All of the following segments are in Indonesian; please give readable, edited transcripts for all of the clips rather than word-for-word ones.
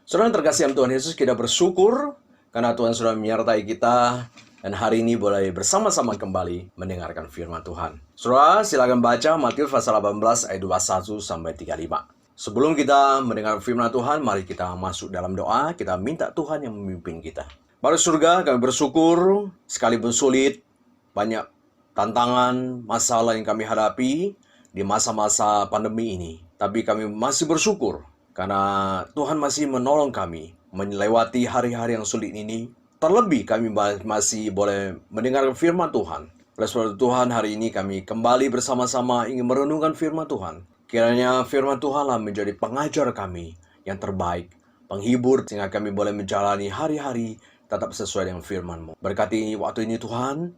Saudara yang terkasih dalam Tuhan Yesus, kita bersyukur karena Tuhan sudah menyertai kita dan hari ini boleh bersama-sama kembali mendengarkan firman Tuhan. Saudara, silakan baca Matius pasal 18 ayat 21 sampai 35. Sebelum kita mendengar firman Tuhan, mari kita masuk dalam doa, kita minta Tuhan yang memimpin kita. Bapa surga, kami bersyukur sekalipun sulit, banyak tantangan, masalah yang kami hadapi di masa-masa pandemi ini. Tapi kami masih bersyukur karena Tuhan masih menolong kami melewati hari-hari yang sulit ini. Terlebih kami masih boleh mendengarkan firman Tuhan. Oleh sebab itu Tuhan, hari ini kami kembali bersama-sama ingin merenungkan firman Tuhan. Kiranya firman Tuhanlah menjadi pengajar kami yang terbaik, penghibur, sehingga kami boleh menjalani hari-hari tetap sesuai dengan firman-Mu. Berkati waktu ini Tuhan,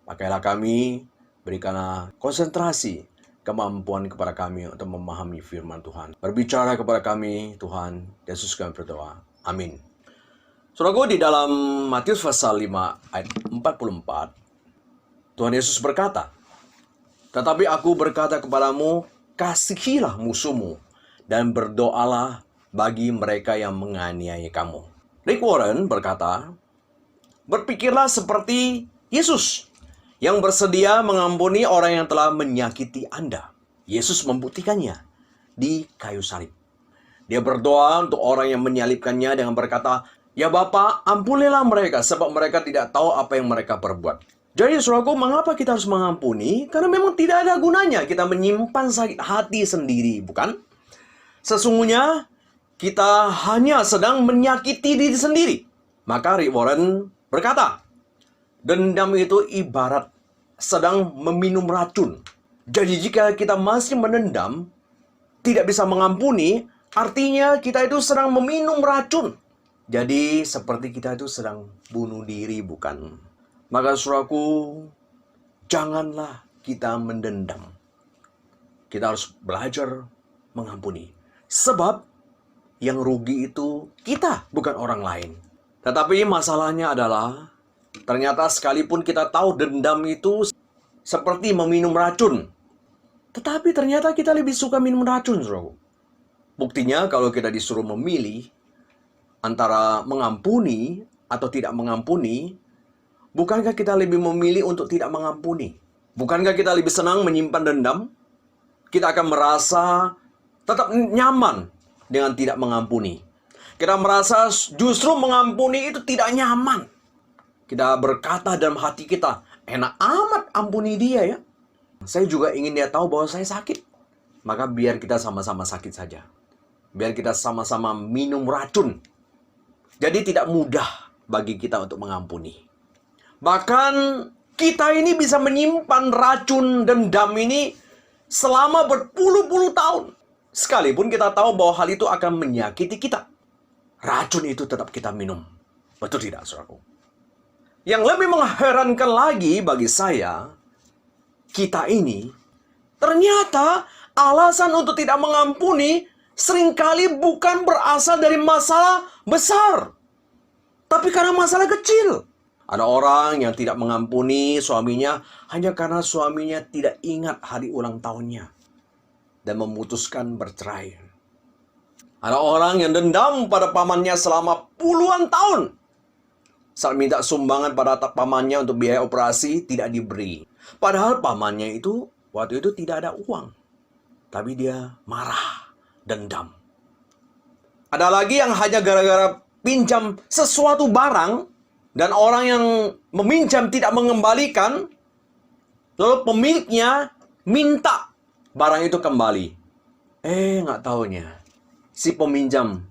pakailah kami, berikanlah konsentrasi, kemampuan kepada kami untuk memahami firman Tuhan. Berbicara kepada kami, Tuhan Yesus, kami berdoa. Amin. Saudaraku, di dalam Matius pasal 5 ayat 44, Tuhan Yesus berkata, "Tetapi aku berkata kepadamu, kasihilah musuhmu dan berdoalah bagi mereka yang menganiaya kamu." Rick Warren berkata, "Berpikirlah seperti Yesus yang bersedia mengampuni orang yang telah menyakiti Anda." Yesus membuktikannya di kayu salib. Dia berdoa untuk orang yang menyalibkannya dengan berkata, "Ya Bapa, ampunilah mereka sebab mereka tidak tahu apa yang mereka perbuat." Jadi saudaraku, mengapa kita harus mengampuni? Karena memang tidak ada gunanya kita menyimpan sakit hati sendiri, bukan? Sesungguhnya kita hanya sedang menyakiti diri sendiri. Maka Rick Warren berkata, dendam itu ibarat sedang meminum racun. Jadi jika kita masih menendam, tidak bisa mengampuni, artinya kita itu sedang meminum racun. Jadi seperti kita itu sedang bunuh diri, bukan? Maka saudaraku, janganlah kita mendendam. Kita harus belajar mengampuni. Sebab yang rugi itu kita, bukan orang lain. Tetapi masalahnya adalah, ternyata sekalipun kita tahu dendam itu seperti meminum racun, tetapi ternyata kita lebih suka minum racun, saudaraku. Buktinya kalau kita disuruh memilih antara mengampuni atau tidak mengampuni, bukankah kita lebih memilih untuk tidak mengampuni? Bukankah kita lebih senang menyimpan dendam? Kita akan merasa tetap nyaman dengan tidak mengampuni. Kita merasa justru mengampuni itu tidak nyaman. Kita berkata dalam hati kita, enak amat ampuni dia ya. Saya juga ingin dia tahu bahwa saya sakit. Maka biar kita sama-sama sakit saja. Biar kita sama-sama minum racun. Jadi tidak mudah bagi kita untuk mengampuni. Bahkan kita ini bisa menyimpan racun dendam ini selama berpuluh-puluh tahun. Sekalipun kita tahu bahwa hal itu akan menyakiti kita, racun itu tetap kita minum. Betul tidak, saudaraku? Yang lebih mengherankan lagi bagi saya, kita ini ternyata alasan untuk tidak mengampuni seringkali bukan berasal dari masalah besar, tapi karena masalah kecil. Ada orang yang tidak mengampuni suaminya hanya karena suaminya tidak ingat hari ulang tahunnya dan memutuskan bercerai. Ada orang yang dendam pada pamannya selama puluhan tahun. Saat minta sumbangan pada pamannya untuk biaya operasi, tidak diberi. Padahal pamannya itu waktu itu tidak ada uang. Tapi dia marah, dendam. Ada lagi yang hanya gara-gara pinjam sesuatu barang, dan orang yang meminjam tidak mengembalikan, lalu pemiliknya minta barang itu kembali. Nggak taunya, si peminjam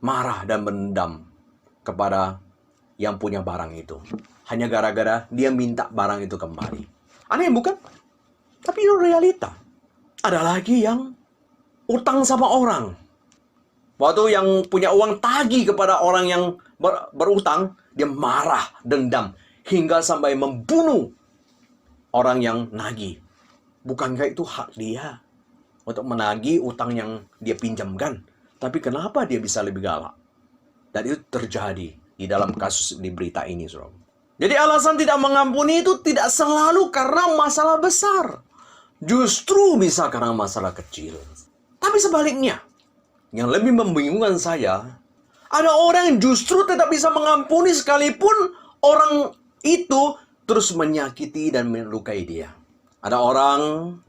marah dan mendendam kepada yang punya barang itu. Hanya gara-gara dia minta barang itu kembali. Aneh bukan? Tapi itu realita. Ada lagi yang utang sama orang. Waktu yang punya uang tagih kepada orang yang berutang, dia marah, dendam, hingga sampai membunuh orang yang nagih. Bukankah itu hak dia untuk menagih utang yang dia pinjamkan? Tapi kenapa dia bisa lebih galak? Dan itu terjadi di dalam kasus di berita ini, saudara. Jadi alasan tidak mengampuni itu tidak selalu karena masalah besar. Justru bisa karena masalah kecil. Tapi sebaliknya, yang lebih membingungkan saya, Ada orang yang justru tetap bisa mengampuni sekalipun orang itu terus menyakiti dan melukai dia. Ada orang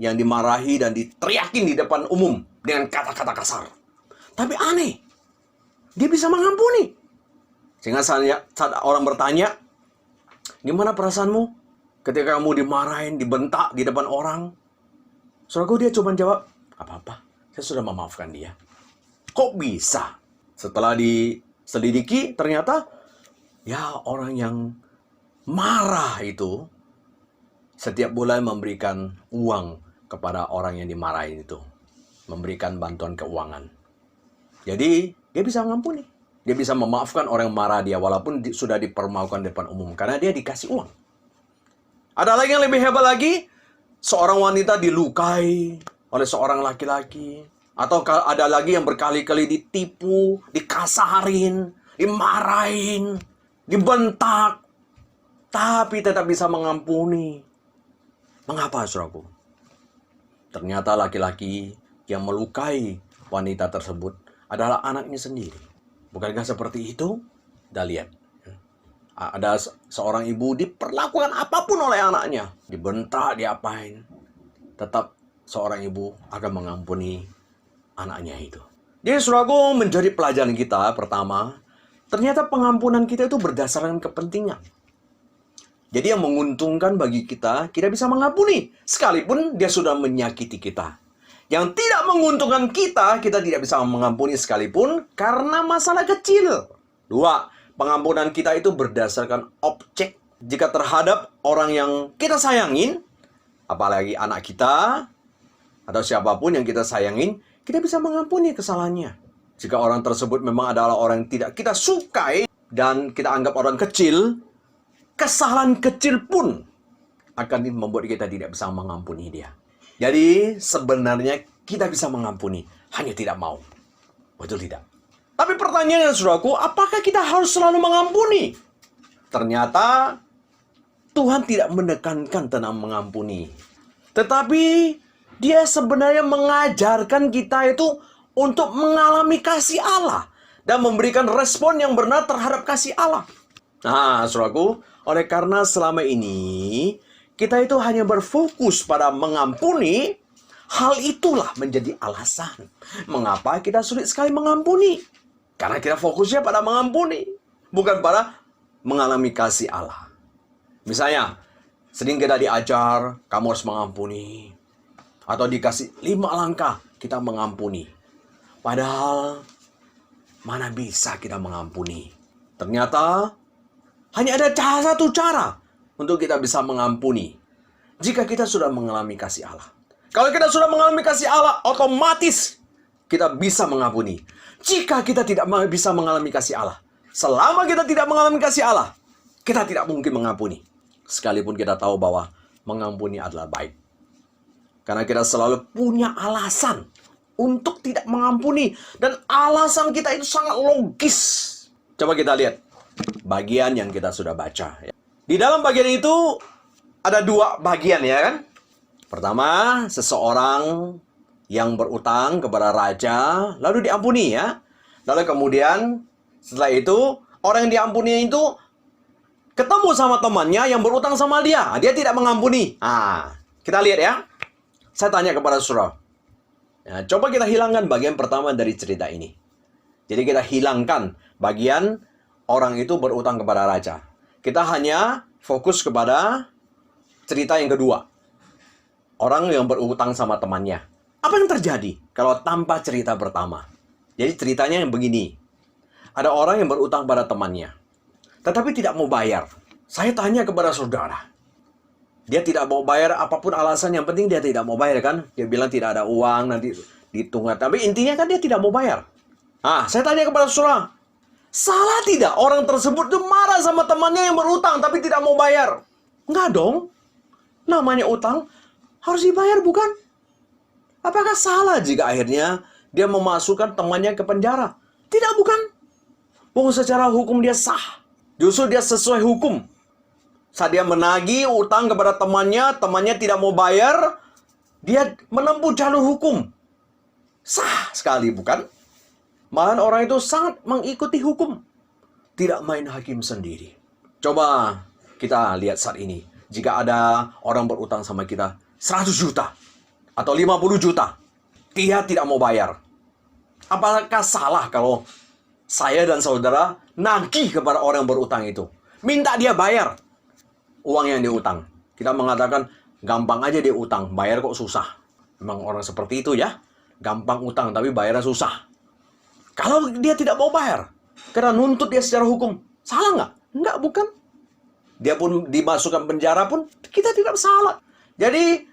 yang dimarahi dan diteriakin di depan umum dengan kata-kata kasar. Tapi aneh, dia bisa mengampuni. Sehingga saat orang bertanya, gimana perasaanmu ketika kamu dimarahin, dibentak di depan orang? Saudaraku, dia cuma jawab, apa-apa, saya sudah memaafkan dia. Kok bisa? Setelah diselidiki, ternyata ya orang yang marah itu setiap bulan memberikan uang kepada orang yang dimarahin itu. Memberikan bantuan keuangan. Jadi, dia bisa mengampuni. Dia bisa memaafkan orang yang marah dia walaupun sudah dipermalukan di depan umum. Karena dia dikasih uang. Ada lagi yang lebih hebat lagi. Seorang wanita dilukai oleh seorang laki-laki. Atau ada lagi yang berkali-kali ditipu, dikasarin, dimarahin, dibentak. Tapi tetap bisa mengampuni. Mengapa, saudaraku? Ternyata laki-laki yang melukai wanita tersebut adalah anaknya sendiri. Bukankah seperti itu? Kita lihat. Ada seorang ibu diperlakukan apapun oleh anaknya. Dibentak, diapain. Tetap seorang ibu akan mengampuni anaknya itu. Jadi saudaraku, menjadi pelajaran kita pertama, ternyata pengampunan kita itu berdasarkan kepentingan. Jadi yang menguntungkan bagi kita bisa mengampuni. Sekalipun dia sudah menyakiti kita. Yang tidak menguntungkan kita tidak bisa mengampuni sekalipun karena masalah kecil. 2. Pengampunan kita itu berdasarkan objek. Jika terhadap orang yang kita sayangin, apalagi anak kita, atau siapapun yang kita sayangin, kita bisa mengampuni kesalahannya. Jika orang tersebut memang adalah orang yang tidak kita sukai, dan kita anggap orang kecil, kesalahan kecil pun akan membuat kita tidak bisa mengampuni dia. Jadi sebenarnya kita bisa mengampuni, hanya tidak mau. Betul tidak? Tapi pertanyaannya saudaraku, apakah kita harus selalu mengampuni? Ternyata Tuhan tidak menekankan tentang mengampuni. Tetapi dia sebenarnya mengajarkan kita itu untuk mengalami kasih Allah. Dan memberikan respon yang benar terhadap kasih Allah. Nah, saudaraku, oleh karena selama ini kita itu hanya berfokus pada mengampuni, hal itulah menjadi alasan mengapa kita sulit sekali mengampuni. Karena kita fokusnya pada mengampuni, bukan pada mengalami kasih Allah. Misalnya, sering kita diajar, kamu harus mengampuni. Atau dikasih 5 langkah kita mengampuni. Padahal, mana bisa kita mengampuni? Ternyata, hanya ada satu cara untuk kita bisa mengampuni. Jika kita sudah mengalami kasih Allah. Kalau kita sudah mengalami kasih Allah, otomatis kita bisa mengampuni. Jika kita tidak bisa mengalami kasih Allah, selama kita tidak mengalami kasih Allah, kita tidak mungkin mengampuni. Sekalipun kita tahu bahwa mengampuni adalah baik. Karena kita selalu punya alasan untuk tidak mengampuni. Dan alasan kita itu sangat logis. Coba kita lihat bagian yang kita sudah baca. Di dalam bagian itu ada 2 bagian, ya kan? Pertama, seseorang yang berutang kepada raja, lalu diampuni, ya. Lalu kemudian setelah itu, orang yang diampuni itu ketemu sama temannya yang berutang sama dia. Dia tidak mengampuni. Nah, kita lihat ya. Saya tanya kepada saudara. Ya, coba kita hilangkan bagian pertama dari cerita ini. Jadi kita hilangkan bagian orang itu berutang kepada raja. Kita hanya fokus kepada cerita yang kedua. Orang yang berutang sama temannya. Apa yang terjadi kalau tanpa cerita pertama? Jadi ceritanya yang begini. Ada orang yang berutang pada temannya, tetapi tidak mau bayar. Saya tanya kepada saudara. Dia tidak mau bayar apapun alasan, yang penting dia tidak mau bayar kan? Dia bilang tidak ada uang, nanti ditunggak. Tapi intinya kan dia tidak mau bayar. Saya tanya kepada saudara. Salah tidak orang tersebut itu marah sama temannya yang berutang tapi tidak mau bayar? Enggak dong. Namanya utang harus dibayar, bukan? Apakah salah jika akhirnya dia memasukkan temannya ke penjara? Tidak, bukan? Secara hukum dia sah. Justru dia sesuai hukum. Saat dia menagih utang kepada temannya tidak mau bayar, dia menempuh jalur hukum. Sah sekali, bukan? Malahan orang itu sangat mengikuti hukum. Tidak main hakim sendiri. Coba kita lihat saat ini. Jika ada orang berutang sama kita 100 juta atau 50 juta. Dia tidak mau bayar. Apakah salah kalau saya dan saudara nagih kepada orang yang berutang itu? Minta dia bayar uang yang dia utang. Kita mengatakan, gampang aja dia utang, bayar kok susah. Memang orang seperti itu ya. Gampang utang tapi bayarnya susah. Kalau dia tidak mau bayar, karena nuntut dia secara hukum, salah nggak? Nggak, bukan. Dia pun dimasukkan penjara pun, kita tidak salah. Jadi,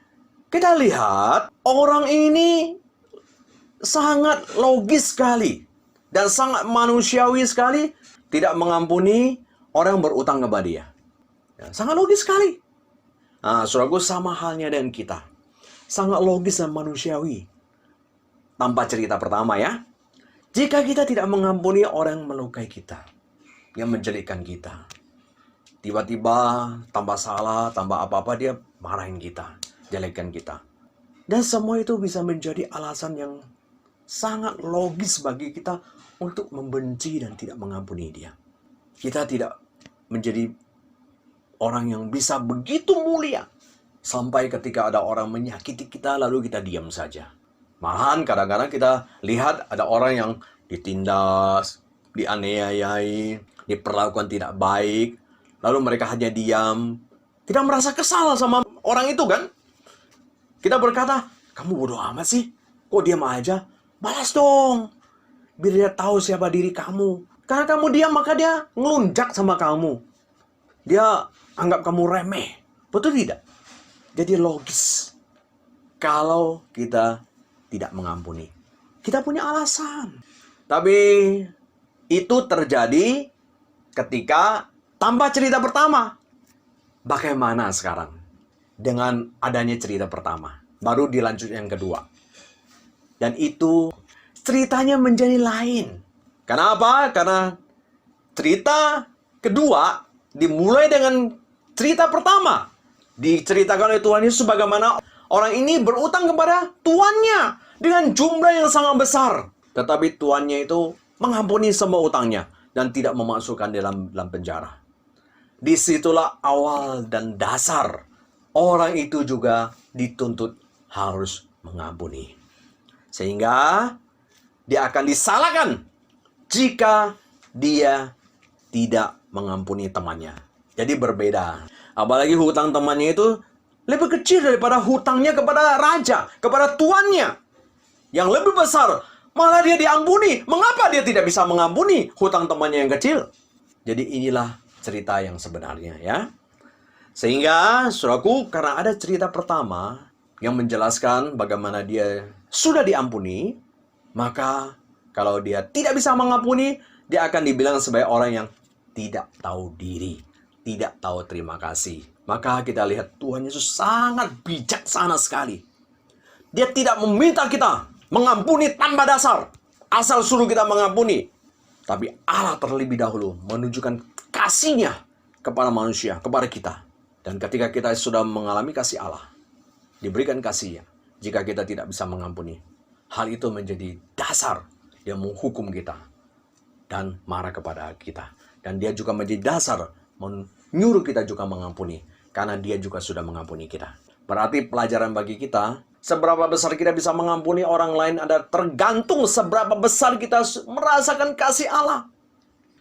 kita lihat, orang ini sangat logis sekali. Dan sangat manusiawi sekali, tidak mengampuni orang yang berutang kepada dia. Ya, sangat logis sekali. Nah, saudaraku, sama halnya dengan kita. Sangat logis dan manusiawi. Tanpa cerita pertama ya. Jika kita tidak mengampuni orang yang melukai kita, yang menjelekkan kita, tiba-tiba tanpa salah, tanpa apa-apa dia marahin kita, jelekkan kita. Dan semua itu bisa menjadi alasan yang sangat logis bagi kita untuk membenci dan tidak mengampuni dia. Kita tidak menjadi orang yang bisa begitu mulia sampai ketika ada orang menyakiti kita lalu kita diam saja. Malahan kadang-kadang kita lihat ada orang yang ditindas, dianiayai, diperlakukan tidak baik, lalu mereka hanya diam, tidak merasa kesal sama orang itu kan? Kita berkata, kamu bodoh amat sih, kok diam aja? Balas dong, biar dia tahu siapa diri kamu. Karena kamu diam maka dia ngelunjak sama kamu. Dia anggap kamu remeh, betul tidak? Jadi logis. Kalau kita tidak mengampuni, kita punya alasan. Tapi itu terjadi ketika tanpa cerita pertama. Bagaimana sekarang dengan adanya cerita pertama? Baru dilanjut yang kedua. Dan itu ceritanya menjadi lain. Kenapa? Karena cerita kedua dimulai dengan cerita pertama. Diceritakan oleh Tuhan Yesus bagaimana orang ini berutang kepada tuannya dengan jumlah yang sangat besar. Tetapi tuannya itu mengampuni semua utangnya dan tidak memasukkan dalam penjara. Disitulah awal dan dasar orang itu juga dituntut harus mengampuni. Sehingga dia akan disalahkan jika dia tidak mengampuni temannya. Jadi berbeda. Apalagi hutang temannya itu lebih kecil daripada hutangnya kepada raja, kepada tuannya. Yang lebih besar, malah dia diampuni. Mengapa dia tidak bisa mengampuni hutang temannya yang kecil? Jadi inilah cerita yang sebenarnya ya. Sehingga, saudaraku, karena ada cerita pertama yang menjelaskan bagaimana dia sudah diampuni, maka kalau dia tidak bisa mengampuni, dia akan dibilang sebagai orang yang tidak tahu diri, tidak tahu terima kasih. Maka kita lihat Tuhan Yesus sangat bijaksana sekali. Dia tidak meminta kita mengampuni tanpa dasar, asal suruh kita mengampuni. Tapi Allah terlebih dahulu menunjukkan kasih-Nya kepada manusia, kepada kita. Dan ketika kita sudah mengalami kasih Allah, diberikan kasih-Nya, jika kita tidak bisa mengampuni, hal itu menjadi dasar dia menghukum kita dan marah kepada kita. Dan dia juga menjadi dasar menyuruh kita juga mengampuni, karena dia juga sudah mengampuni kita. Berarti pelajaran bagi kita, seberapa besar kita bisa mengampuni orang lain ada tergantung seberapa besar kita merasakan kasih Allah.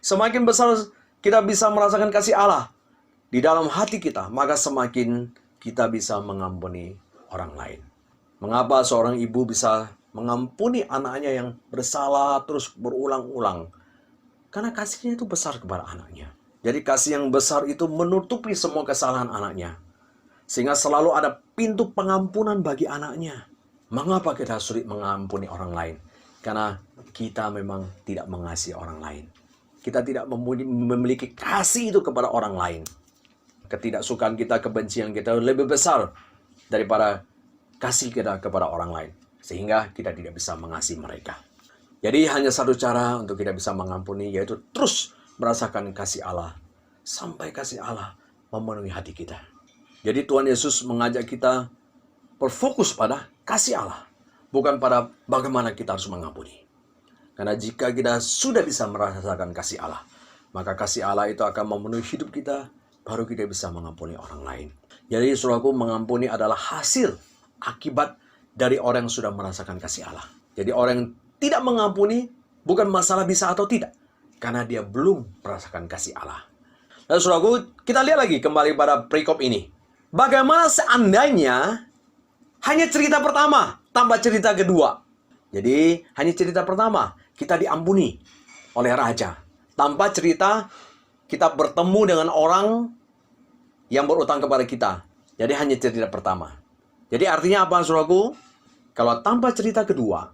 Semakin besar kita bisa merasakan kasih Allah di dalam hati kita, maka semakin kita bisa mengampuni orang lain. Mengapa seorang ibu bisa mengampuni anaknya yang bersalah terus berulang-ulang? Karena kasihnya itu besar kepada anaknya. Jadi kasih yang besar itu menutupi semua kesalahan anaknya. Sehingga selalu ada pintu pengampunan bagi anaknya. Mengapa kita sulit mengampuni orang lain? Karena kita memang tidak mengasihi orang lain. Kita tidak memiliki kasih itu kepada orang lain. Ketidaksukaan kita, kebencian kita lebih besar daripada kasih kita kepada orang lain. Sehingga kita tidak bisa mengasihi mereka. Jadi hanya satu cara untuk kita bisa mengampuni, yaitu terus merasakan kasih Allah. Sampai kasih Allah memenuhi hati kita. Jadi Tuhan Yesus mengajak kita berfokus pada kasih Allah. Bukan pada bagaimana kita harus mengampuni. Karena jika kita sudah bisa merasakan kasih Allah, maka kasih Allah itu akan memenuhi hidup kita, baru kita bisa mengampuni orang lain. Jadi saudaraku, mengampuni adalah hasil akibat dari orang yang sudah merasakan kasih Allah. Jadi orang yang tidak mengampuni bukan masalah bisa atau tidak, karena dia belum merasakan kasih Allah. Lalu saudaraku, kita lihat lagi kembali pada perikop ini. Bagaimana seandainya hanya cerita pertama tambah cerita kedua? Jadi hanya cerita pertama kita diampuni oleh raja. Tanpa cerita kita bertemu dengan orang yang berutang kepada kita. Jadi hanya cerita pertama. Jadi artinya apa saudaraku? Kalau tanpa cerita kedua,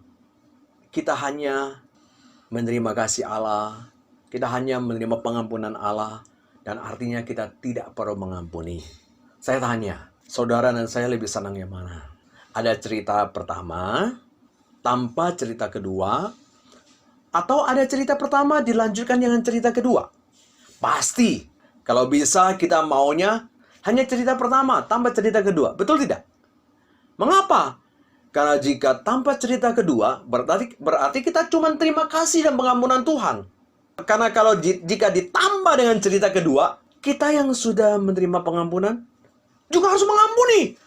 kita hanya menerima kasih Allah, kita hanya menerima pengampunan Allah, dan artinya kita tidak perlu mengampuni. Saya tanya, saudara dan saya lebih senang yang mana? Ada cerita pertama, tanpa cerita kedua, atau ada cerita pertama dilanjutkan dengan cerita kedua? Pasti, kalau bisa kita maunya hanya cerita pertama, tanpa cerita kedua. Betul tidak? Mengapa? Karena jika tanpa cerita kedua, berarti kita cuma terima kasih dan pengampunan Tuhan. Karena kalau jika ditambah dengan cerita kedua, kita yang sudah menerima pengampunan juga harus mengampuni.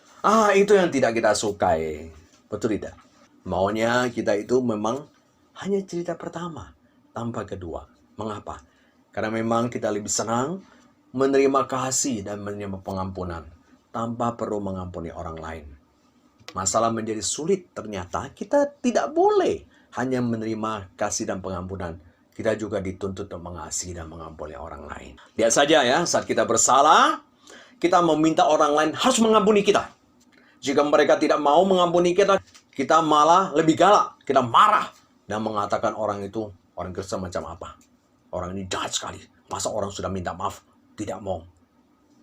Itu yang tidak kita sukai. Betul tidak? Maunya kita itu memang hanya cerita pertama, tanpa kedua. Mengapa? Karena memang kita lebih senang menerima kasih dan menerima pengampunan tanpa perlu mengampuni orang lain. Masalah menjadi sulit, ternyata kita tidak boleh hanya menerima kasih dan pengampunan. Kita juga dituntut untuk mengasihi dan mengampuni orang lain. Lihat saja ya, saat kita bersalah, kita meminta orang lain harus mengampuni kita. Jika mereka tidak mau mengampuni kita, kita malah lebih galak. Kita marah dan mengatakan orang itu, orang Kristen macam apa. Orang ini jahat sekali. Masa orang sudah minta maaf, tidak mau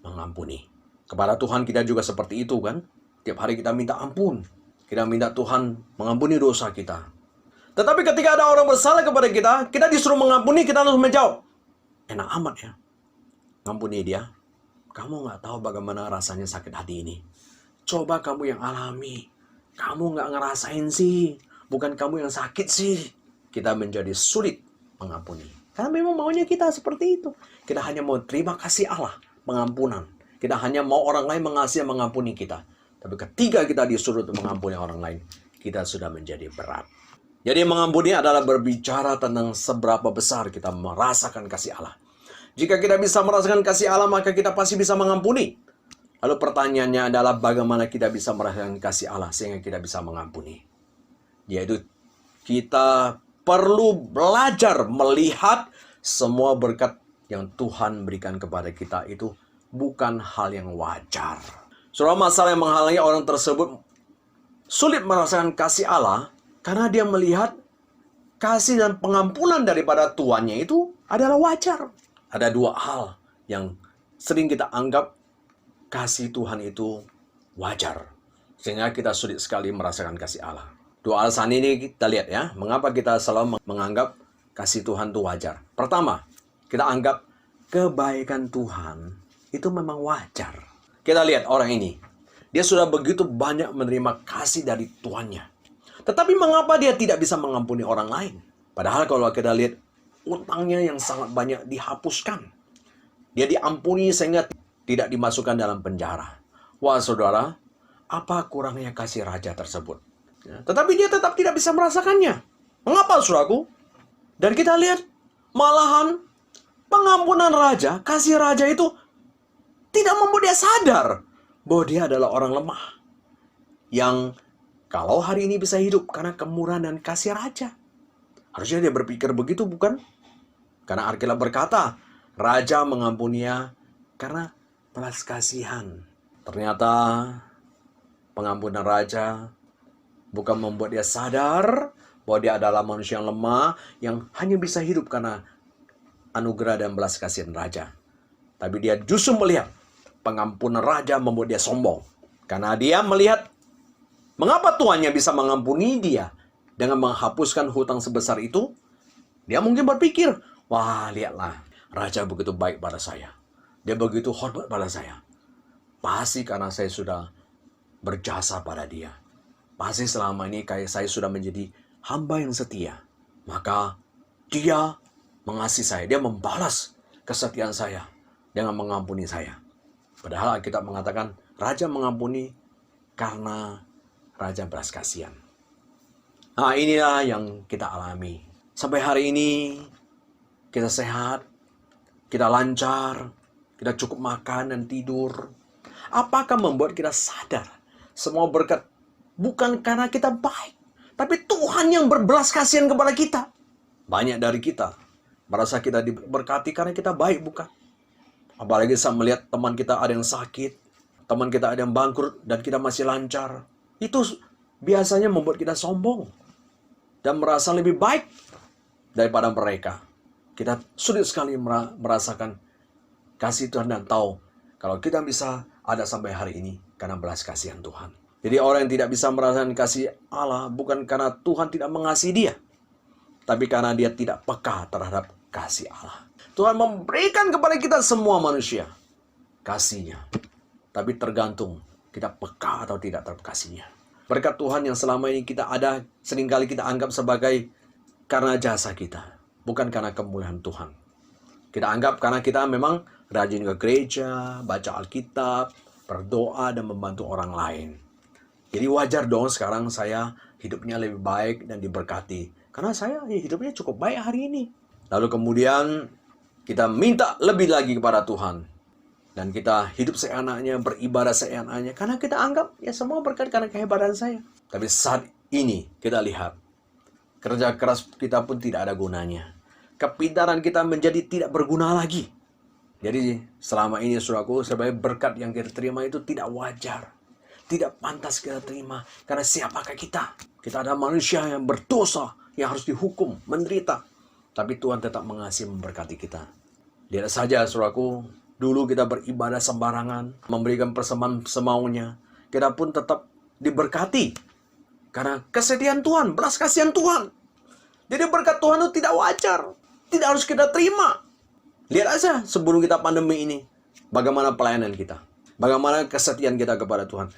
mengampuni. Kepada Tuhan kita juga seperti itu kan. Tiap hari kita minta ampun. Kita minta Tuhan mengampuni dosa kita. Tetapi ketika ada orang bersalah kepada kita, kita disuruh mengampuni, kita harus menjawab. Enak amat ya. Ngampuni dia. Kamu nggak tahu bagaimana rasanya sakit hati ini. Coba kamu yang alami. Kamu nggak ngerasain sih. Bukan kamu yang sakit sih. Kita menjadi sulit mengampuni. Karena memang maunya kita seperti itu. Kita hanya mau terima kasih Allah, pengampunan. Kita hanya mau orang lain mengasihi dan mengampuni kita. Tapi ketika kita disuruh untuk mengampuni orang lain, kita sudah menjadi berat. Jadi mengampuni adalah berbicara tentang seberapa besar kita merasakan kasih Allah. Jika kita bisa merasakan kasih Allah, maka kita pasti bisa mengampuni. Lalu pertanyaannya adalah bagaimana kita bisa merasakan kasih Allah sehingga kita bisa mengampuni. Yaitu kita perlu belajar melihat semua berkat yang Tuhan berikan kepada kita itu bukan hal yang wajar. Saudara, masalah yang menghalangi orang tersebut sulit merasakan kasih Allah karena dia melihat kasih dan pengampunan daripada tuannya itu adalah wajar. Ada dua hal yang sering kita anggap kasih Tuhan itu wajar. Sehingga kita sulit sekali merasakan kasih Allah. Dua alasan ini kita lihat ya. Mengapa kita selalu menganggap kasih Tuhan itu wajar. Pertama, kita anggap kebaikan Tuhan itu memang wajar. Kita lihat orang ini. Dia sudah begitu banyak menerima kasih dari tuannya. Tetapi mengapa dia tidak bisa mengampuni orang lain? Padahal kalau kita lihat utangnya yang sangat banyak dihapuskan. Dia diampuni sehingga tidak dimasukkan dalam penjara. Wah saudara, apa kurangnya kasih raja tersebut? Ya, tetapi dia tetap tidak bisa merasakannya. Mengapa saudaraku? Dan kita lihat malahan pengampunan raja, kasih raja itu tidak membuat dia sadar bahwa dia adalah orang lemah. Yang kalau hari ini bisa hidup karena kemurahan dan kasih raja. Harusnya dia berpikir begitu bukan? Karena Alkitab berkata, raja mengampuninya karena belas kasihan. Ternyata pengampunan raja bukan membuat dia sadar bahwa dia adalah manusia yang lemah yang hanya bisa hidup karena anugerah dan belas kasihan raja. Tapi dia justru melihat pengampunan raja membuat dia sombong. Karena dia melihat mengapa tuannya bisa mengampuni dia dengan menghapuskan hutang sebesar itu. Dia mungkin berpikir, wah lihatlah, raja begitu baik pada saya. Dia begitu hormat pada saya. Pasti karena saya sudah berjasa pada dia. Pasti selama ini kayak saya sudah menjadi hamba yang setia. maka dia mengasihi saya. Dia membalas kesetiaan saya dengan mengampuni saya. Padahal Alkitab mengatakan raja mengampuni karena raja belas kasihan. Nah, inilah yang kita alami. Sampai hari ini kita sehat, kita lancar, kita cukup makan dan tidur. Apakah membuat kita sadar semua berkat bukan karena kita baik, tapi Tuhan yang berbelas kasihan kepada kita? Banyak dari kita merasa kita diberkati karena kita baik, bukan? Apalagi saat melihat teman kita ada yang sakit, teman kita ada yang bangkrut, dan kita masih lancar. Itu biasanya membuat kita sombong dan merasa lebih baik daripada mereka. Kita sulit sekali merasakan kasih Tuhan dan tahu kalau kita bisa ada sampai hari ini karena belas kasihan Tuhan. Jadi orang yang tidak bisa merasakan kasih Allah bukan karena Tuhan tidak mengasihi dia, tapi karena dia tidak peka terhadap kasih Allah. Tuhan memberikan kepada kita semua manusia kasih-Nya, tapi tergantung kita peka atau tidak terhadap kasih-Nya. Berkat Tuhan yang selama ini kita ada, seringkali kita anggap sebagai karena jasa kita, bukan karena kemuliaan Tuhan. Kita anggap karena kita memang rajin ke gereja, baca Alkitab, berdoa, dan membantu orang lain. Jadi wajar dong sekarang saya hidupnya lebih baik dan diberkati. Karena saya hidupnya cukup baik hari ini. Lalu kemudian kita minta lebih lagi kepada Tuhan. Dan kita hidup seenaknya, beribadah seenaknya. Karena kita anggap ya semua berkat karena kehebatan saya. Tapi saat ini kita lihat, kerja keras kita pun tidak ada gunanya. Kepintaran kita menjadi tidak berguna lagi. Jadi selama ini saudaraku, sebagai berkat yang kita terima itu tidak wajar. Tidak pantas kita terima. Karena siapakah kita? Kita adalah manusia yang berdosa, yang harus dihukum, menderita. Tapi Tuhan tetap mengasihi, memberkati kita. Lihat saja saudaraku, dulu kita beribadah sembarangan, memberikan persembahan semaunya. Kita pun tetap diberkati. Karena kesetiaan Tuhan, belas kasihan Tuhan. Jadi berkat Tuhan itu tidak wajar. Tidak harus kita terima. Lihat aja sebelum kita pandemi ini, bagaimana pelayanan kita. Bagaimana kesetiaan kita kepada Tuhan.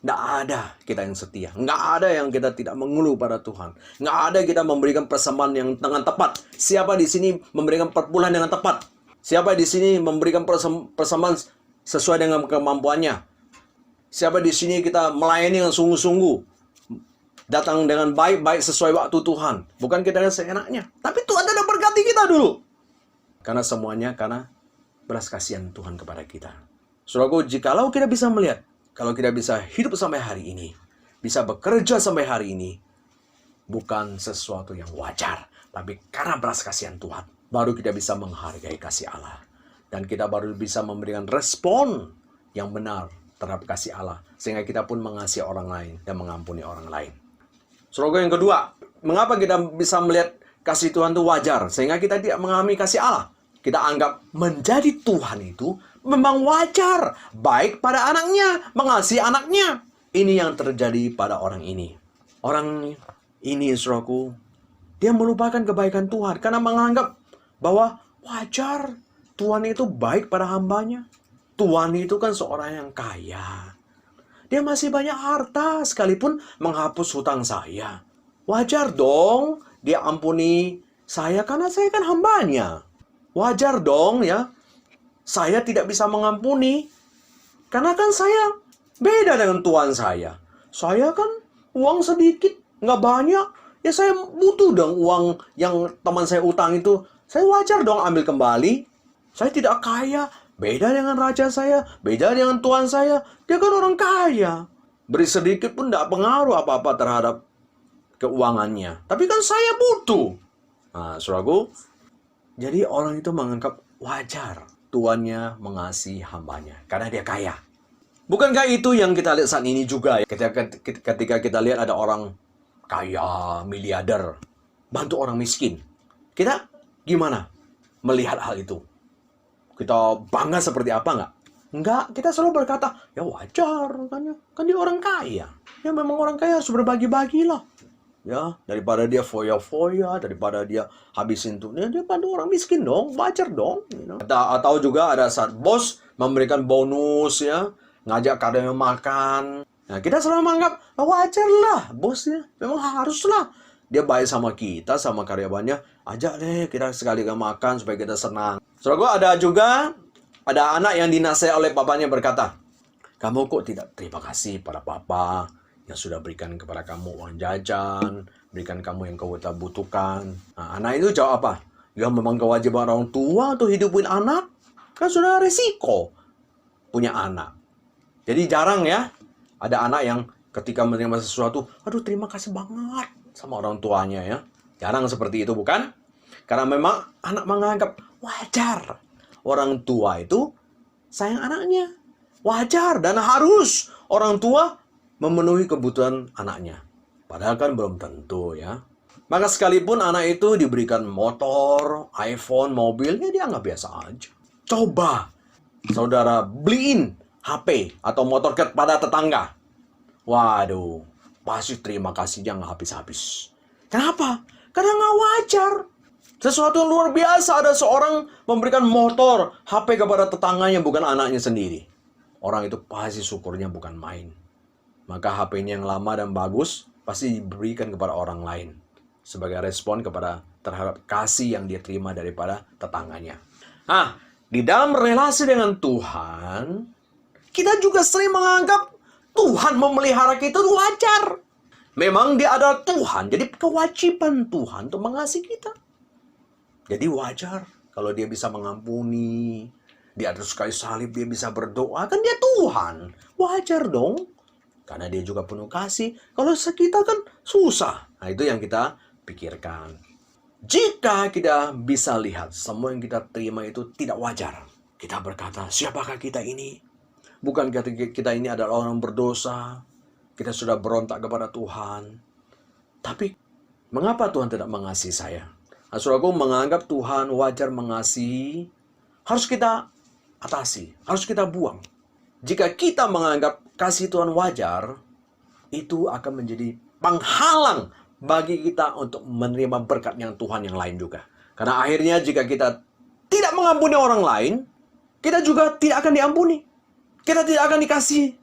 Nggak ada kita yang setia. Nggak ada yang kita tidak mengeluh pada Tuhan. Nggak ada kita memberikan persembahan yang dengan tepat. Siapa di sini memberikan perpuluhan dengan tepat? Siapa di sini memberikan persembahan sesuai dengan kemampuannya? Siapa di sini kita melayani dengan sungguh-sungguh? Datang dengan baik-baik sesuai waktu Tuhan. Bukan kita yang seenaknya. Tapi Tuhan tidak berkati kita dulu. Karena semuanya karena belas kasihan Tuhan kepada kita. Saudaraku, jikalau kita bisa melihat, kalau kita bisa hidup sampai hari ini, bisa bekerja sampai hari ini, bukan sesuatu yang wajar, tapi karena belas kasihan Tuhan, baru kita bisa menghargai kasih Allah. Dan kita baru bisa memberikan respon yang benar terhadap kasih Allah, sehingga kita pun mengasihi orang lain dan mengampuni orang lain. Saudaraku, yang kedua, mengapa kita bisa melihat kasih Tuhan itu wajar, sehingga kita tidak mengalami kasih Allah? Kita anggap menjadi Tuhan itu memang wajar, baik pada anaknya, mengasihi anaknya. Ini yang terjadi pada orang ini. Orang ini, saudaraku, dia melupakan kebaikan Tuhan karena menganggap bahwa wajar Tuhan itu baik pada hambanya. Tuhan itu kan seorang yang kaya. Dia masih banyak harta sekalipun menghapus hutang saya. Wajar dong dia ampuni saya karena saya kan hambanya. Wajar dong ya, saya tidak bisa mengampuni karena kan saya beda dengan Tuhan saya. Saya kan uang sedikit, nggak banyak. Ya saya butuh dong uang yang teman saya utang itu. Saya wajar dong ambil kembali. Saya tidak kaya, beda dengan raja saya, beda dengan Tuhan saya. Dia kan orang kaya. Beri sedikit pun tidak pengaruh apa-apa terhadap keuangannya. Tapi kan saya butuh. Nah, saudaraku, jadi orang itu menganggap wajar tuannya mengasihi hambanya karena dia kaya. Bukankah itu yang kita lihat saat ini juga ya? Ketika kita lihat ada orang kaya, miliarder, bantu orang miskin. Kita gimana melihat hal itu? Kita bangga seperti apa nggak? Enggak, kita selalu berkata, ya wajar kan dia orang kaya. Ya memang orang kaya harus berbagi-bagi lah. Ya, daripada dia foya-foya, daripada dia habisin tuh, dia bantu orang miskin dong, wajar dong. Atau juga ada saat bos memberikan bonus ya, ngajak kadernya makan. Nah, kita selalu menganggap wajar lah bosnya, memang haruslah Dia baik sama kita, sama karyawannya. Ajak deh kita sekali makan supaya kita senang. Saudara, ada anak yang dinasihati oleh papanya berkata, kamu kok tidak terima kasih pada papa yang sudah berikan kepada kamu uang jajan, berikan kamu yang kau tak butuhkan. Nah, anak itu jawab apa? Ya memang kewajiban orang tua untuk hidupin anak. Kan sudah resiko punya anak. Jadi jarang ya ada anak yang ketika menerima sesuatu, aduh terima kasih banget sama orang tuanya ya. Jarang seperti itu bukan? Karena memang anak menganggap wajar orang tua itu sayang anaknya. Wajar dan harus orang tua memenuhi kebutuhan anaknya. Padahal kan belum tentu ya. Maka sekalipun anak itu diberikan motor, iPhone, mobil, ya dianggap biasa aja. Coba saudara beliin HP atau motor kepada tetangga. Waduh, pasti terima kasihnya nggak habis-habis. Kenapa? Karena nggak wajar. Sesuatu yang luar biasa ada seorang memberikan motor, HP kepada tetangganya bukan anaknya sendiri. Orang itu pasti syukurnya bukan main. Maka HP-nya yang lama dan bagus pasti diberikan kepada orang lain. Sebagai respon terhadap kasih yang dia terima daripada tetangganya. Nah, di dalam relasi dengan Tuhan, kita juga sering menganggap Tuhan memelihara kita itu wajar. Memang dia adalah Tuhan, jadi kewajiban Tuhan untuk mengasihi kita. Jadi wajar kalau dia bisa mengampuni, di atas kayu salib dia bisa berdoa, kan dia Tuhan. Wajar dong, karena dia juga penuh kasih. Kalau kita kan susah. Nah itu yang kita pikirkan. Jika kita bisa lihat semua yang kita terima itu tidak wajar, kita berkata, siapakah kita ini? Bukankah kita ini adalah orang berdosa? Kita sudah berontak kepada Tuhan. Tapi mengapa Tuhan tidak mengasihi saya? Nah, saudaraku, menganggap Tuhan wajar mengasihi, harus kita atasi, harus kita buang. Jika kita menganggap kasih Tuhan wajar, itu akan menjadi penghalang bagi kita untuk menerima berkat yang Tuhan yang lain juga. Karena akhirnya jika kita tidak mengampuni orang lain, kita juga tidak akan diampuni. Kita tidak akan dikasihi.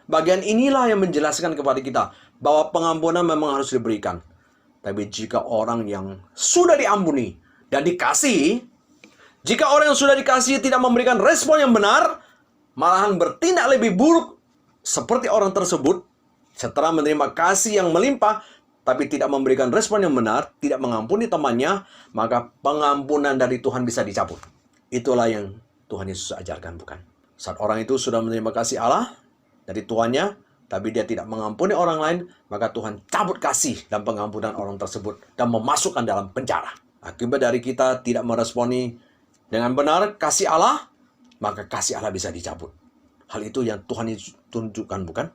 Bagian inilah yang menjelaskan kepada kita bahwa pengampunan memang harus diberikan. Tapi jika orang yang sudah diampuni dan dikasihi, jika orang yang sudah dikasihi tidak memberikan respon yang benar, malahan bertindak lebih buruk seperti orang tersebut, setelah menerima kasih yang melimpah, tapi tidak memberikan respon yang benar, tidak mengampuni temannya, maka pengampunan dari Tuhan bisa dicabut. Itulah yang Tuhan Yesus ajarkan, bukan? Saat orang itu sudah menerima kasih Allah dari tuannya, tapi dia tidak mengampuni orang lain, maka Tuhan cabut kasih dan pengampunan orang tersebut dan memasukkan dalam penjara. Akibat dari kita tidak meresponi dengan benar kasih Allah, maka kasih Allah bisa dicabut. Hal itu yang Tuhan tunjukkan, bukan?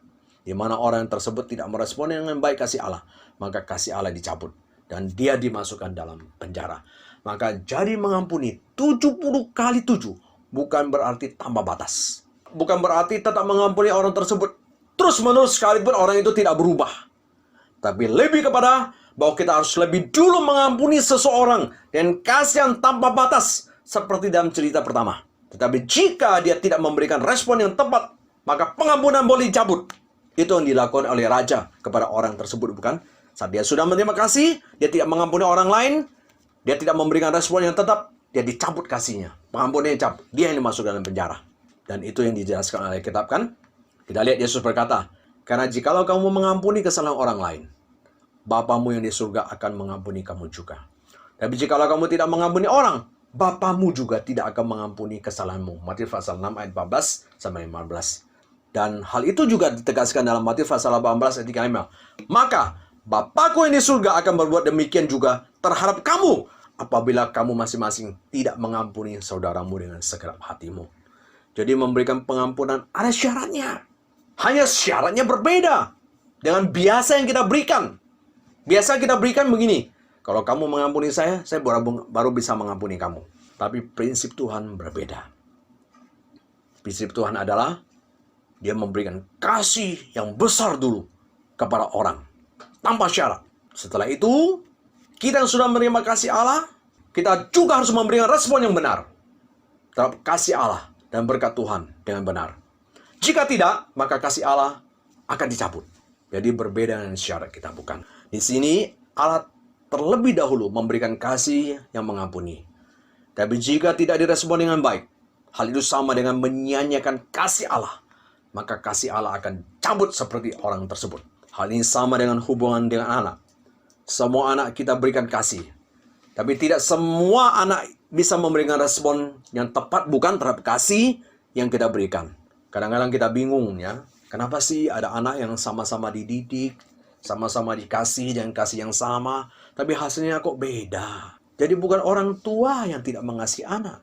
Di mana orang tersebut tidak meresponi dengan baik kasih Allah, maka kasih Allah dicabut dan dia dimasukkan dalam penjara. Maka jadi mengampuni 70 kali 7 bukan berarti tanpa batas. Bukan berarti tetap mengampuni orang tersebut terus-menerus sekalipun orang itu tidak berubah. Tapi lebih kepada bahwa kita harus lebih dulu mengampuni seseorang dan kasih yang tanpa batas seperti dalam cerita pertama. Tetapi jika dia tidak memberikan respon yang tepat, maka pengampunan boleh dicabut. Itu yang dilakukan oleh raja kepada orang tersebut, bukan? Saat dia sudah menerima kasih, dia tidak mengampuni orang lain, dia tidak memberikan respon yang tetap, dia dicabut kasihnya. Pengampunannya dicabut. Dia yang dimasukkan dalam penjara. Dan itu yang dijelaskan oleh kitab, kan? Kita lihat Yesus berkata, karena jikalau kamu mengampuni kesalahan orang lain, Bapamu yang di surga akan mengampuni kamu juga. Tapi jikalau kamu tidak mengampuni orang, Bapamu juga tidak akan mengampuni kesalahanmu. Matius pasal 6 ayat 14 sampai 15. Dan hal itu juga ditegaskan dalam Matius pasal 18 ayat 35. Maka Bapakku yang di surga akan berbuat demikian juga terhadap kamu apabila kamu masing-masing tidak mengampuni saudaramu dengan segenap hatimu. Jadi memberikan pengampunan ada syaratnya. Hanya syaratnya berbeda dengan biasa yang kita berikan. Biasa kita berikan begini. Kalau kamu mengampuni saya baru bisa mengampuni kamu. Tapi prinsip Tuhan berbeda. Prinsip Tuhan adalah dia memberikan kasih yang besar dulu kepada orang. Tanpa syarat. Setelah itu, kita yang sudah menerima kasih Allah, kita juga harus memberikan respon yang benar terhadap kasih Allah dan berkat Tuhan dengan benar. Jika tidak, maka kasih Allah akan dicabut. Jadi berbeda dengan syarat kita, bukan? Di sini Allah terlebih dahulu memberikan kasih yang mengampuni. Tapi jika tidak direspon dengan baik, hal itu sama dengan menyanyiakan kasih Allah. Maka kasih Allah akan cabut seperti orang tersebut. Hal ini sama dengan hubungan dengan anak. Semua anak kita berikan kasih. Tapi tidak semua anak bisa memberikan respon yang tepat bukan terhadap kasih yang kita berikan. Kadang-kadang kita bingung ya. Kenapa sih ada anak yang sama-sama dididik, sama-sama dikasih dengan kasih yang sama, tapi hasilnya kok beda? Jadi bukan orang tua yang tidak mengasihi anak,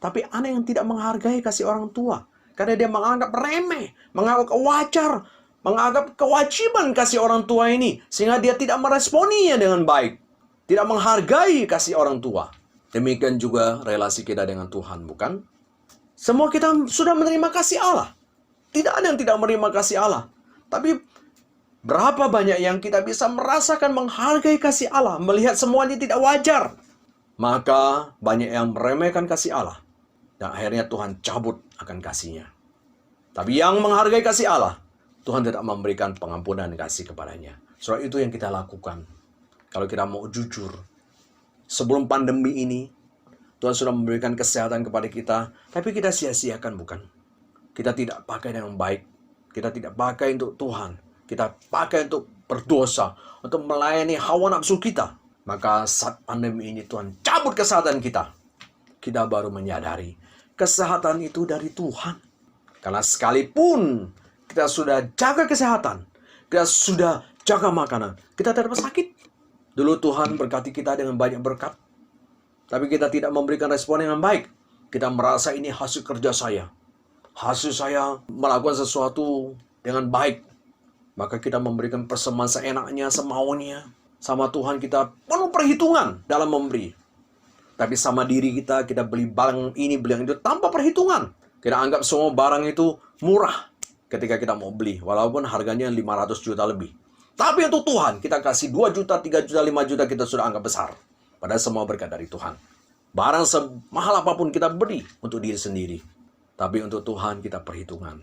tapi anak yang tidak menghargai kasih orang tua. Karena dia menganggap remeh, menganggap wajar, menganggap kewajiban kasih orang tua ini. Sehingga dia tidak meresponinya dengan baik. Tidak menghargai kasih orang tua. Demikian juga relasi kita dengan Tuhan, bukan? Semua kita sudah menerima kasih Allah. Tidak ada yang tidak menerima kasih Allah. Tapi berapa banyak yang kita bisa merasakan menghargai kasih Allah, melihat semuanya tidak wajar. Maka banyak yang meremehkan kasih Allah. Dan akhirnya Tuhan cabut akan kasihnya. Tapi yang menghargai kasih Allah, Tuhan tidak memberikan pengampunan kasih kepadanya. Soal itu yang kita lakukan. Kalau kita mau jujur, sebelum pandemi ini, Tuhan sudah memberikan kesehatan kepada kita, tapi kita sia-siakan bukan? Kita tidak pakai dengan baik. Kita tidak pakai untuk Tuhan. Kita pakai untuk berdosa, untuk melayani hawa nafsu kita. Maka saat pandemi ini Tuhan cabut kesehatan kita. Kita baru menyadari kesehatan itu dari Tuhan. Karena sekalipun kita sudah jaga kesehatan, kita sudah jaga makanan, kita tetap sakit. Dulu Tuhan berkati kita dengan banyak berkat, tapi kita tidak memberikan respon yang baik. Kita merasa ini hasil kerja saya. Hasil saya melakukan sesuatu dengan baik. Maka kita memberikan persembahan seenaknya, semaunya. Sama Tuhan kita penuh perhitungan dalam memberi. Tapi sama diri kita beli barang ini, beli yang itu tanpa perhitungan. Kita anggap semua barang itu murah ketika kita mau beli. Walaupun harganya 500 juta lebih. Tapi untuk Tuhan, kita kasih 2 juta, 3 juta, 5 juta, kita sudah anggap besar. Padahal semua berkat dari Tuhan. Barang semahal apapun kita beri untuk diri sendiri. Tapi untuk Tuhan kita perhitungan.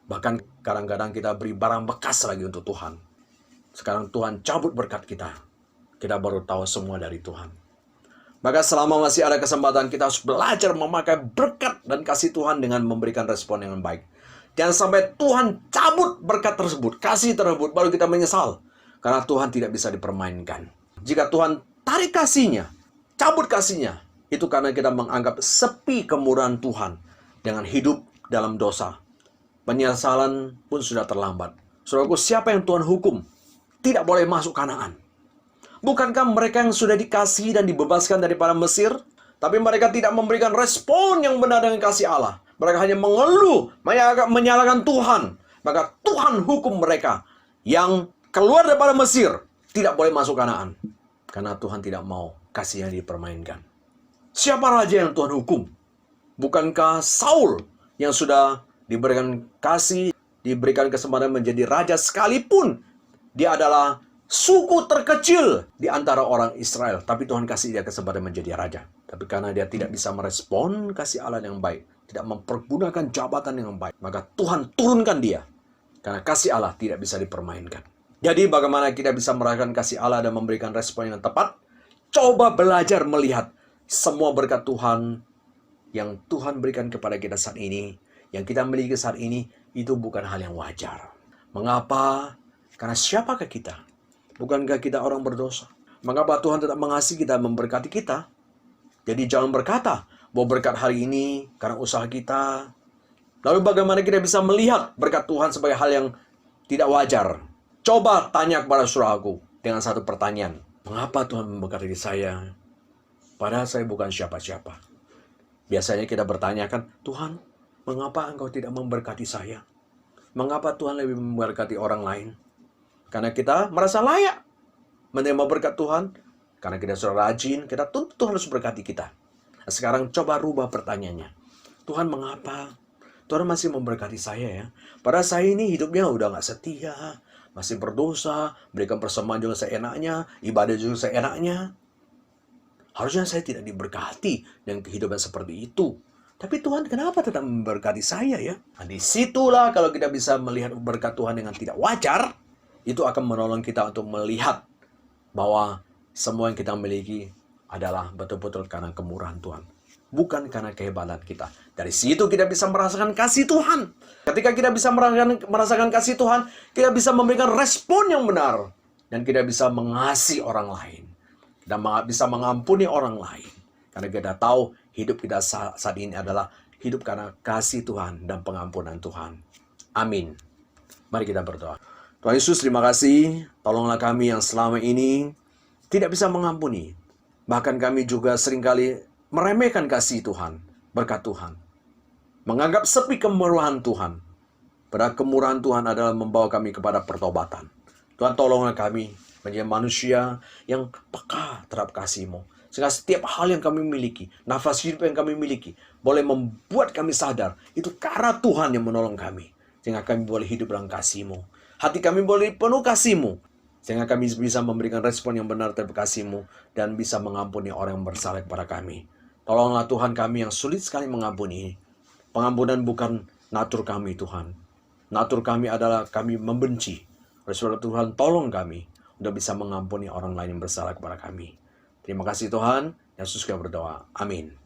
Bahkan kadang-kadang kita beri barang bekas lagi untuk Tuhan. Sekarang Tuhan cabut berkat kita. Kita baru tahu semua dari Tuhan. Maka selama masih ada kesempatan, kita harus belajar memakai berkat dan kasih Tuhan dengan memberikan respon yang baik. Jangan sampai Tuhan cabut berkat tersebut, kasih tersebut, baru kita menyesal. Karena Tuhan tidak bisa dipermainkan. Jika Tuhan tarik kasihnya, cabut kasihnya, itu karena kita menganggap sepi kemurahan Tuhan dengan hidup dalam dosa. Penyesalan pun sudah terlambat. Saudaraku, siapa yang Tuhan hukum tidak boleh masuk Kanaan? Bukankah mereka yang sudah dikasihi dan dibebaskan daripada Mesir? Tapi mereka tidak memberikan respon yang benar dengan kasih Allah. Mereka hanya mengeluh, menyalahkan Tuhan. Maka Tuhan hukum mereka yang keluar daripada Mesir tidak boleh masuk Kanaan. Karena Tuhan tidak mau kasihnya dipermainkan. Siapa raja yang Tuhan hukum? Bukankah Saul yang sudah diberikan kasih, diberikan kesempatan menjadi raja sekalipun dia adalah suku terkecil di antara orang Israel. Tapi Tuhan kasih dia kesempatan menjadi raja. Tapi karena dia tidak bisa merespon kasih Allah yang baik, tidak mempergunakan jabatan yang baik, maka Tuhan turunkan dia. Karena kasih Allah tidak bisa dipermainkan. Jadi bagaimana kita bisa merasakan kasih Allah dan memberikan respon yang tepat? Coba belajar melihat semua berkat Tuhan yang Tuhan berikan kepada kita saat ini, yang kita miliki saat ini, itu bukan hal yang wajar. Mengapa? Karena siapakah kita? Bukankah kita orang berdosa? Mengapa Tuhan tetap mengasihi kita, memberkati kita? Jadi jangan berkata bahwa berkat hari ini karena usaha kita. Lalu bagaimana kita bisa melihat berkat Tuhan sebagai hal yang tidak wajar? Coba tanya kepada saudaraku dengan satu pertanyaan. Mengapa Tuhan memberkati saya? Padahal saya bukan siapa-siapa. Biasanya kita bertanyakan, Tuhan, mengapa Engkau tidak memberkati saya? Mengapa Tuhan lebih memberkati orang lain? Karena kita merasa layak menerima berkat Tuhan. Karena kita sudah rajin, kita tuntut Tuhan harus berkati kita. Nah, sekarang coba rubah pertanyaannya. Tuhan, mengapa? Tuhan masih memberkati saya ya. Padahal saya ini hidupnya udah gak setia, masih berdosa, berikan persembahan juga seenaknya, ibadah juga seenaknya. Harusnya saya tidak diberkati dengan kehidupan seperti itu. Tapi Tuhan kenapa tetap memberkati saya ya? Nah, disitulah kalau kita bisa melihat berkat Tuhan dengan tidak wajar, itu akan menolong kita untuk melihat bahwa semua yang kita miliki adalah betul-betul karena kemurahan Tuhan, bukan karena kehebatan kita. Dari situ kita bisa merasakan kasih Tuhan. Ketika kita bisa merasakan kasih Tuhan, kita bisa memberikan respon yang benar. Dan kita bisa mengasihi orang lain. Kita bisa mengampuni orang lain. Karena kita tahu hidup kita saat ini adalah hidup karena kasih Tuhan dan pengampunan Tuhan. Amin. Mari kita berdoa. Tuhan Yesus, terima kasih. Tolonglah kami yang selama ini tidak bisa mengampuni. Bahkan kami juga seringkali meremehkan kasih Tuhan, berkat Tuhan. Menganggap sepi kemurahan Tuhan. Padahal kemurahan Tuhan adalah membawa kami kepada pertobatan. Tuhan, tolonglah kami menjadi manusia yang peka terhadap kasih-Mu. Sehingga setiap hal yang kami miliki, nafas hidup yang kami miliki, boleh membuat kami sadar, itu karena Tuhan yang menolong kami. Sehingga kami boleh hidup dalam kasih-Mu. Hati kami boleh penuh kasih-Mu. Sehingga kami bisa memberikan respon yang benar terhadap kasih-Mu dan bisa mengampuni orang yang bersalah kepada kami. Tolonglah Tuhan kami yang sulit sekali mengampuni. Pengampunan bukan natur kami, Tuhan. Natur kami adalah kami membenci. Oleh sebab Tuhan, tolong kami untuk bisa mengampuni orang lain yang bersalah kepada kami. Terima kasih Tuhan. Yesus kami berdoa. Amin.